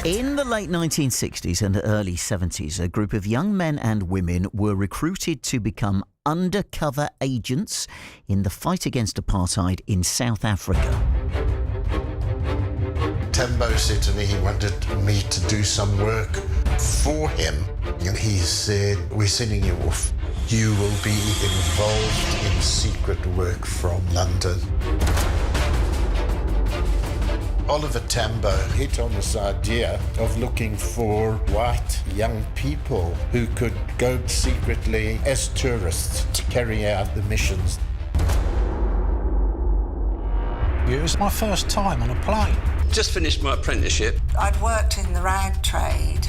In the late 1960s and early 70s, a group of young men and women were recruited to become undercover agents in the fight against apartheid in South Africa. Tembo said to me he wanted me to do some work for him. And he said, "We're sending you off. You will be involved in secret work from London." Oliver Tambo hit on this idea of looking for white young people who could go secretly as tourists to carry out the missions. It was my first time on a plane. Just finished my apprenticeship. I'd worked in the rag trade.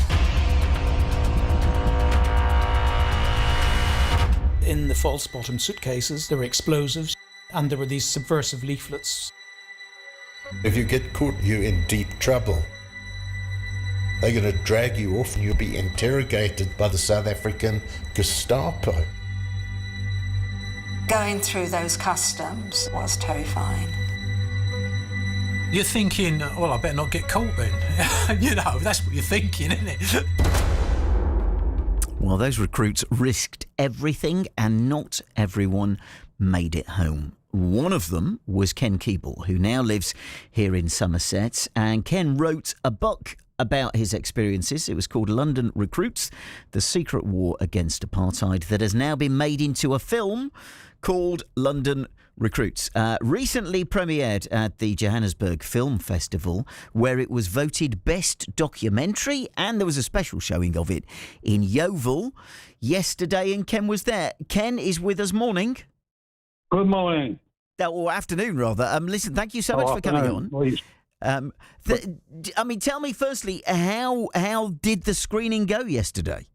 In the false bottom suitcases, there were explosives and there were these subversive leaflets. If you get caught, you're in deep trouble. They're going to drag you off and you'll be interrogated by the South African Gestapo. Going through those customs was terrifying. You're thinking, well, I better not get caught then. You know, that's what you're thinking, isn't it? Well, those recruits risked everything and not everyone made it home. One of them was Ken Keable, who now lives here in Somerset. And Ken wrote a book about his experiences. It was called London Recruits, The Secret War Against Apartheid, that has now been made into a film called London Recruits. Recently premiered at the Johannesburg Film Festival, where it was voted Best Documentary, and there was a special showing of it in Yeovil yesterday, and Ken was there. Ken is with us. Morning. Good morning. Or afternoon, rather. Listen, thank you so much for coming on. Please. Tell me firstly, how did the screening go yesterday?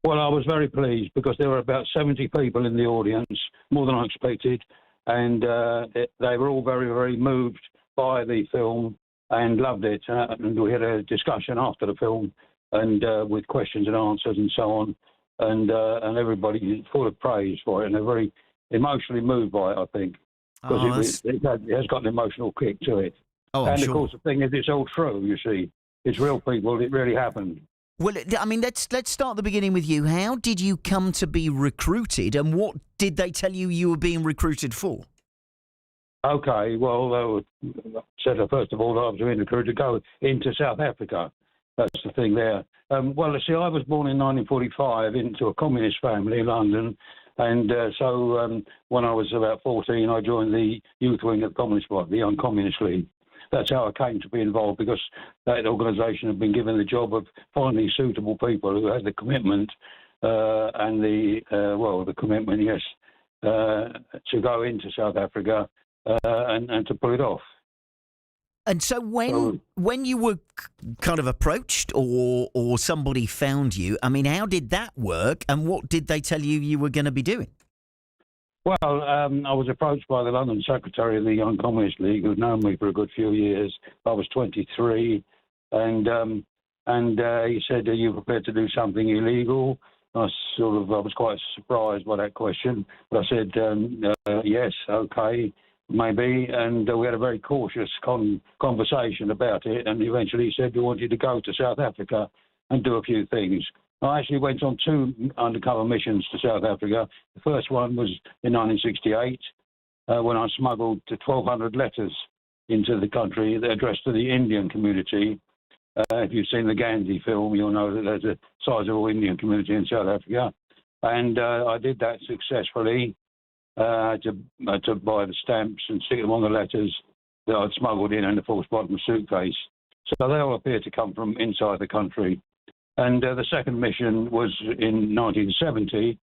Well, I was very pleased because there were about 70 people in the audience, more than I expected, and they were all very, very moved by the film and loved it. And we had a discussion after the film, and with questions and answers and so on, and everybody full of praise for it, and they're very emotionally moved by it, I think, because it has got an emotional kick to it. Oh, and sure. of course, the thing is, it's all true. You see, it's real people. It really happened. Well, I mean, let's start at the beginning with you. How did you come to be recruited, and what did they tell you were being recruited for? Okay, well, said first of all, I was being recruited to go into South Africa. That's the thing there. Well, see, I was born in 1945 into a communist family in London, and so when I was about 14, I joined the youth wing of the Communist Party, the Young Communist League. That's how I came to be involved, because that organisation had been given the job of finding suitable people who had the commitment and the commitment, yes, to go into South Africa and to pull it off. And so when you were kind of approached or somebody found you, I mean, how did that work, and what did they tell you were going to be doing? Well, I was approached by the London secretary of the Young Communist League, who'd known me for a good few years. I was 23, and he said, "Are you prepared to do something illegal?" I was quite surprised by that question, but I said, "Yes, okay, maybe." And we had a very cautious conversation about it, and eventually he said, "We want you to go to South Africa and do a few things." I actually went on 2 undercover missions to South Africa. The first one was in 1968 when I smuggled 1,200 letters into the country addressed to the Indian community. If you've seen the Gandhi film, you'll know that there's a sizable Indian community in South Africa. And I did that successfully. I had to buy the stamps and stick them on the letters that I'd smuggled in a false bottom suitcase. So they all appear to come from inside the country. And the second mission was in 1970,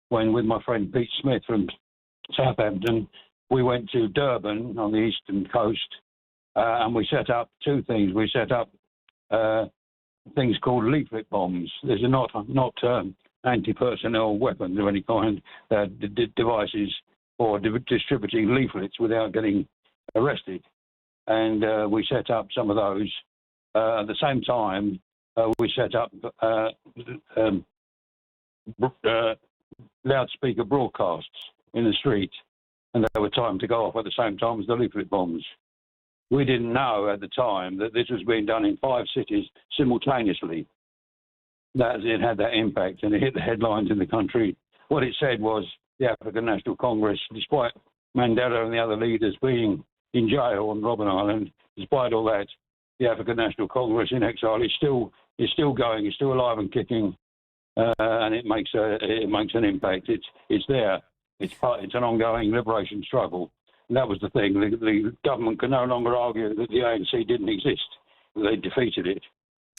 when with my friend Pete Smith from Southampton, we went to Durban on the eastern coast, and we set up 2 things. We set up things called leaflet bombs. These are not anti-personnel weapons of any kind. They're devices for distributing leaflets without getting arrested. And we set up some of those. At the same time, we set up loudspeaker broadcasts in the street, and they were timed to go off at the same time as the leaflet bombs. we didn't know at the time that this was being done in 5 cities simultaneously. That it had that impact, and it hit the headlines in the country. What it said was the African National Congress, despite Mandela and the other leaders being in jail on Robben Island, despite all that, the African National Congress in exile is still going, it's still alive and kicking, and it makes an impact. It's there. It's an ongoing liberation struggle. And that was the thing. The government can no longer argue that the ANC didn't exist. They defeated it.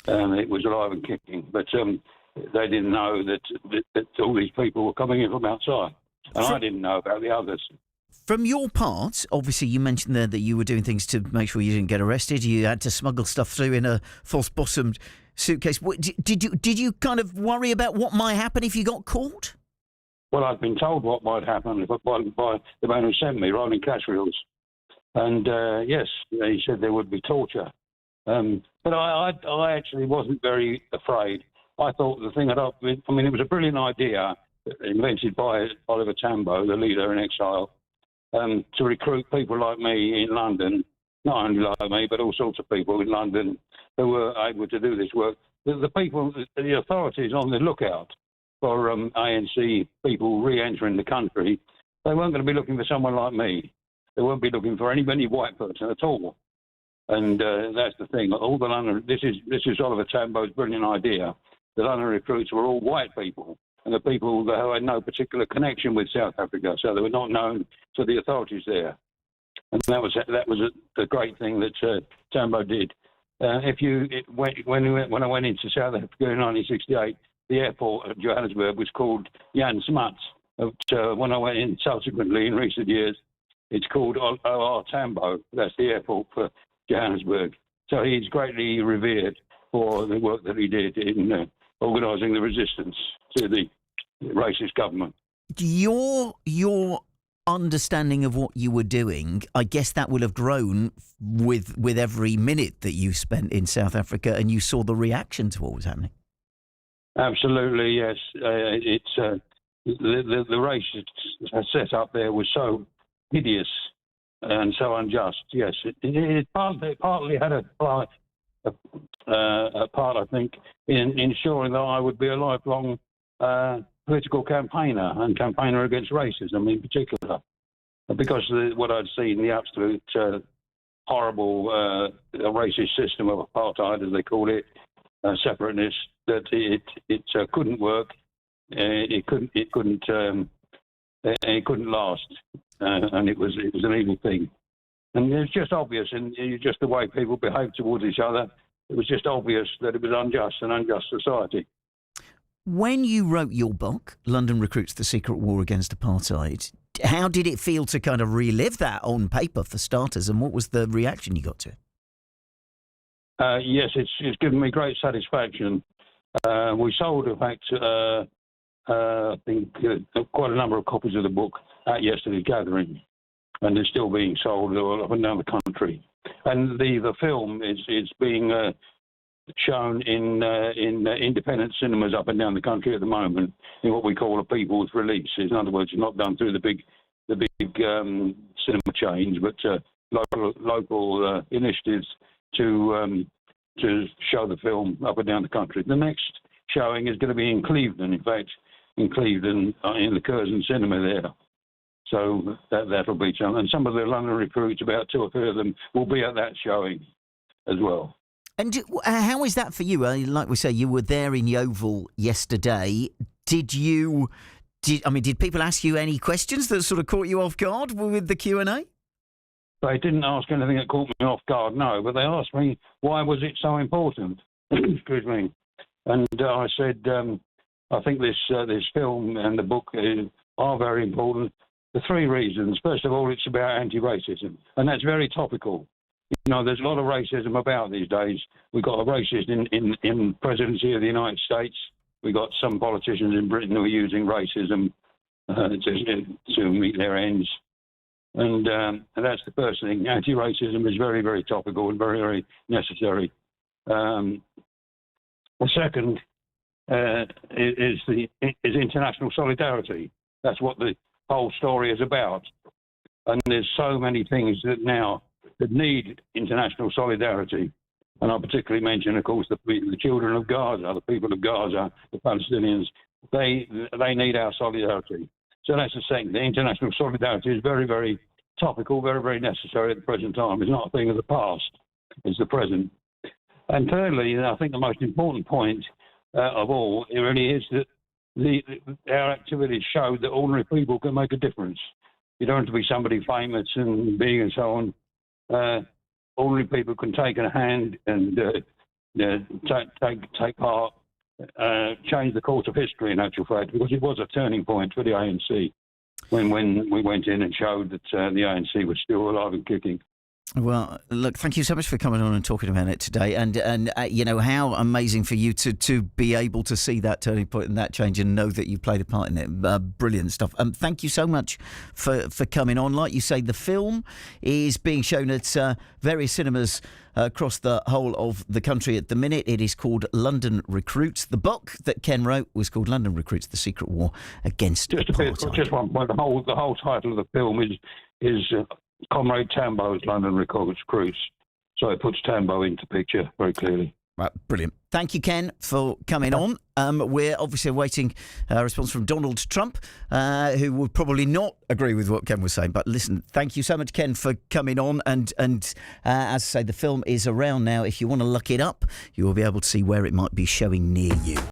It was alive and kicking. But they didn't know that all these people were coming in from outside. And I didn't know about the others. From your part, obviously you mentioned there that you were doing things to make sure you didn't get arrested. You had to smuggle stuff through in a false-bottomed suitcase. Did you kind of worry about what might happen if you got caught? Well, I'd been told what might happen by the man who sent me, rolling cash reels. And yes, he said there would be torture. But I actually wasn't very afraid. I thought the thing it was a brilliant idea invented by Oliver Tambo, the leader in exile, to recruit people like me in London, not only like me, but all sorts of people in London who were able to do this work. The authorities on the lookout for ANC people re-entering the country, they weren't going to be looking for someone like me. They weren't be looking for any white person at all. And that's the thing. All the London, this is Oliver Tambo's brilliant idea. The London recruits were all white people, and the people who had no particular connection with South Africa, so they were not known to the authorities there. And that was the great thing that Tambo did. When I went into South Africa in 1968, the airport at Johannesburg was called Jan Smuts. When I went in subsequently in recent years, it's called O.R. Tambo. That's the airport for Johannesburg. So he's greatly revered for the work that he did in organising the resistance to the racist government. Your understanding of what you were doing, I guess that will have grown with every minute that you spent in South Africa and you saw the reaction to what was happening. Absolutely, yes. The racist set up there was so hideous and so unjust. Yes, it partly had a part, I think, in ensuring that I would be a lifelong political campaigner and campaigner against racism in particular, because what I'd seen, the absolute horrible racist system of apartheid, as they call it, separateness, that it couldn't work, it couldn't last, and it was an evil thing, and it's just obvious, and just the way people behave towards each other. It was just obvious that it was an unjust society. When you wrote your book, London Recruits: The Secret War Against Apartheid, how did it feel to kind of relive that on paper for starters, and what was the reaction you got to it? Yes, it's given me great satisfaction. We sold, in fact, I think quite a number of copies of the book at yesterday's gathering, and they're still being sold all up and down the country. And the film is being shown in independent cinemas up and down the country at the moment in what we call a people's release. In other words, it's not done through the big cinema chains, but local initiatives to show the film up and down the country. The next showing is going to be in Cleveland, in fact, in the Curzon Cinema there. So that'll be something. And some of the London recruits, about 2 or 3 of them, will be at that showing as well. And how is that for you? Like we say, you were there in Yeovil yesterday. Did people ask you any questions that sort of caught you off guard with the Q&A? They didn't ask anything that caught me off guard, no, but they asked me, why was it so important? Excuse me. And I said, I think this film and the book are very important for 3 reasons. First of all, it's about anti-racism, and that's very topical. You know, there's a lot of racism about these days. We've got a racist in presidency of the United States. We've got some politicians in Britain who are using racism to meet their ends. And that's the first thing. Anti-racism is very, very topical and very, very necessary. The second is international solidarity. That's what the whole story is about. And there's so many things that now that need international solidarity. And I particularly mention, of course, the children of Gaza, the people of Gaza, the Palestinians. They need our solidarity. So that's the second. The international solidarity is very, very topical, very, very necessary at the present time. It's not a thing of the past. It's the present. And thirdly, I think the most important point of all, it really is that our activities show that ordinary people can make a difference. You don't have to be somebody famous and big and so on. Ordinary people can take a hand and take part, change the course of history, in actual fact, because it was a turning point for the ANC when we went in and showed that the ANC was still alive and kicking. Well, look, thank you so much for coming on and talking about it today. And you know, how amazing for you to be able to see that turning point and that change and know that you played a part in it. Brilliant stuff. Thank you so much for coming on. Like you say, the film is being shown at various cinemas across the whole of the country at the minute. It is called London Recruits. The book that Ken wrote was called London Recruits: The Secret War Against Apartheid. Just one point. The whole title of the film is Comrade Tambo's London Recruits. So it puts Tambo into picture very clearly. Right, brilliant. Thank you, Ken, for coming on. We're obviously awaiting a response from Donald Trump, who would probably not agree with what Ken was saying. But listen, thank you so much, Ken, for coming on. And as I say, the film is around now. If you want to look it up, you will be able to see where it might be showing near you.